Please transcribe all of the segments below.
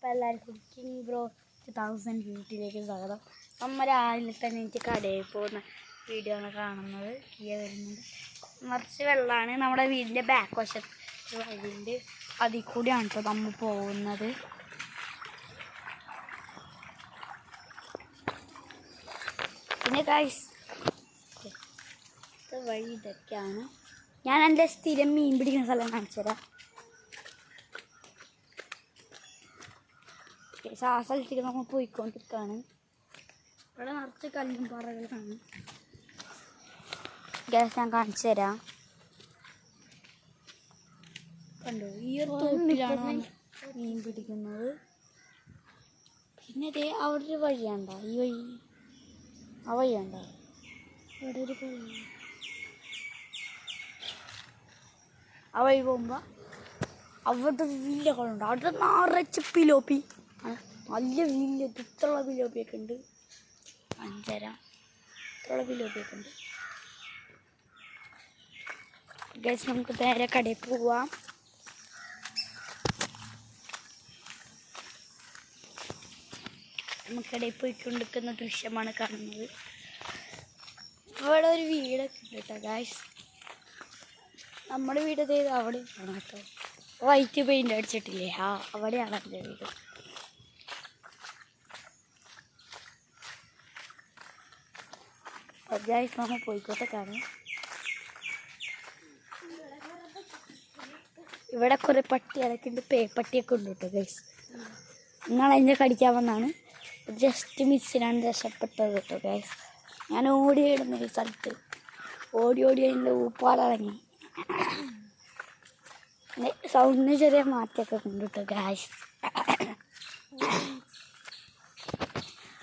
അപ്പോൾ എല്ലാവർക്കും king bro 2000 വീട്ടിലേക്ക് സ്വാഗതം. നമ്മൾ രാവിലെ തന്നെ എനിക്ക് കടയിൽ പോകുന്ന വീഡിയോ ആണ് കാണുന്നത്. കിയ വരുന്നുണ്ട്, നിറച്ച് വെള്ളമാണ്. നമ്മുടെ വീടിൻ്റെ ബാക്ക് വശത്ത് വഴിയുണ്ട്, അതിൽ കൂടിയാണ് കേട്ടോ നമ്മൾ പോകുന്നത്. പിന്നെ ഗൈസ് വഴി ഇതൊക്കെയാണ്. ഞാൻ എൻ്റെ സ്ഥിരം മീൻ പിടിക്കുന്ന സ്ഥലം കാണിച്ചു തരാം. ആ സ്ഥലത്തേക്ക് നമ്മൾ പോയിക്കൊണ്ടിരിക്കുകയാണ്. ഇവിടെ നിറച്ച് കല്ലും പാറകളാണ്. ഗ്യാസ് ഞാൻ കാണിച്ചു തരാം. കണ്ടോ, ഈ ഒരു തോട്ടിലാണ് മീൻ പിടിക്കുന്നത്. പിന്നെ ഇതേ അവിടെ ഒരു വഴിയുണ്ടോ, ഈ വഴി ആ വഴിയുണ്ടോ, അവിടെ ഒരു വഴി. ആ വഴി പോകുമ്പോൾ അവിടെ വലിയ കുളമുണ്ട്. അവിടെ നിറച്ച് പിലോപ്പി, നല്ല വലിയ ഇത്തുള്ള പിലോപ്പിയൊക്കെ ഉണ്ട്. 5.5 ഇത്തുള്ള പിലോപ്പിയൊക്കെ ഉണ്ട്. ഗൈസ് നമുക്ക് നേരെ കടയിൽ പോവാം. നമുക്കിടയിൽ പോയിക്കൊണ്ടിരിക്കുന്ന ദൃശ്യമാണ് കാണുന്നത്. ഇവിടെ ഒരു വീടൊക്കെ ഉണ്ട് കേട്ടോ ഗൈസ്. നമ്മുടെ വീട് ചെയ്ത് അവിടെ ആണ് കേട്ടോ. വൈറ്റ് പെയിൻ്റ് അടിച്ചിട്ടില്ലേ, അവിടെയാണ് എൻ്റെ വീട്. ഗൈസ് നമ്മൾ പോയിക്കോട്ടെ കാണാം. ഇവിടെ കുറേ പട്ടികളൊക്കെ ഉണ്ട്, പേപ്പട്ടിയൊക്കെ ഉണ്ട് കേട്ടോ ഗൈസ്. ഇന്നാണ് അതിനെ കടിക്കാൻ വന്നാണ്. ജസ്റ്റ് മിസ്സിനാണ് രക്ഷപ്പെട്ടത് കേട്ടോ ഗൈസ്. ഞാൻ ഓടിയിടുന്ന ഈ സ്ഥലത്ത് ഓടി അതിൻ്റെ ഊപ്പാടിറങ്ങി. സൗണ്ടിന് ചെറിയ മാറ്റമൊക്കെ ഉണ്ട് കേട്ടോ ഗൈസ്.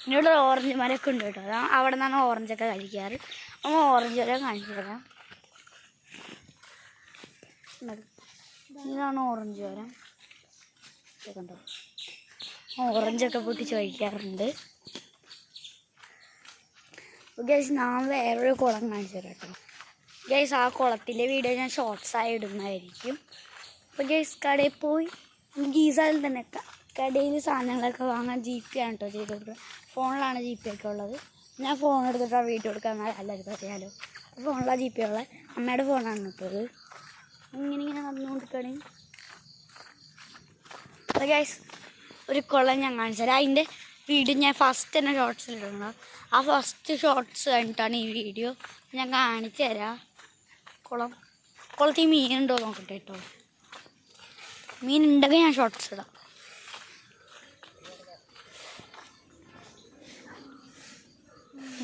പിന്നീട് ഓറഞ്ച് മരമൊക്കെ ഉണ്ട് കേട്ടോ. അവിടെ നിന്നാണ് ഓറഞ്ചൊക്കെ കഴിക്കാറ്. നമ്മൾ ഓറഞ്ച് വരെ കാണിച്ചു തരാം. ഇതാണ് ഓറഞ്ച് മരം. കണ്ടോ, ഓറഞ്ചൊക്കെ പൊട്ടിച്ച് കഴിക്കാറുണ്ട്. ഗൈസ് ഞാൻ വേറൊരു കുളം കാണിച്ചു തരാം കേട്ടോ ഗൈസ്. ആ കുളത്തിൻ്റെ വീഡിയോ ഞാൻ ഷോർട്സായി ഇടുന്നതായിരിക്കും. അപ്പോൾ ഗൈസ് കടയിൽ പോയി നമുക്ക് ഈ സ്ഥലം തന്നെ കടയിൽ സാധനങ്ങളൊക്കെ വാങ്ങാൻ GP ആണ് കേട്ടോ ചെയ്ത് കൊടുക്കുക. ഫോണിലാണ് GP ഒക്കെ ഉള്ളത്. ഞാൻ ഫോൺ എടുത്തിട്ടാണ് വീട്ടിൽ കൊടുക്കാൻ എല്ലാവർക്കും അറിയാമല്ലോ. ഫോണിലാണ് GP ഉള്ളത്. അമ്മയുടെ ഫോണാണ് കേട്ടോ ഇത്. ഇങ്ങനെ നടന്നുകൊണ്ടിരിക്കുകയാണ്. അപ്പോൾ ഗൈസ് ഒരു കുളം ഞാൻ കാണിച്ചു തരാം. അതിൻ്റെ വീഡിയോ ഞാൻ ഫസ്റ്റ് തന്നെ ഷോർട്സിലിടണം. ആ ഫസ്റ്റ് ഷോർട്സ് കഴിഞ്ഞിട്ടാണ് ഈ വീഡിയോ. ഞാൻ കാണിച്ചു തരാം. കുളത്തിൽ മീനുണ്ടോ നോക്കട്ടെ കേട്ടോ. മീനുണ്ടെങ്കിൽ ഞാൻ ഷോർട്സ് ഇടാം.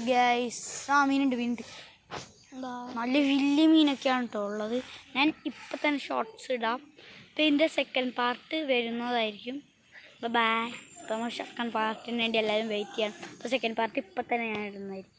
ഗൈസ് മീനുണ്ട്. നല്ല വലിയ മീനൊക്കെയാണ് കേട്ടോ ഉള്ളത്. ഞാൻ ഇപ്പം തന്നെ ഷോർട്സ് ഇടാം. അപ്പോൾ ഇതിൻ്റെ സെക്കൻഡ് പാർട്ട് വരുന്നതായിരിക്കും. ബൈ. അപ്പോൾ നമ്മൾ സെക്കൻഡ് പാർട്ടിന് വേണ്ടി എല്ലാവരും വെയിറ്റ് ചെയ്യണം. അപ്പോൾ സെക്കൻഡ് പാർട്ട് ഇപ്പം തന്നെ ഞാൻ ഇടുന്നതായിരിക്കും.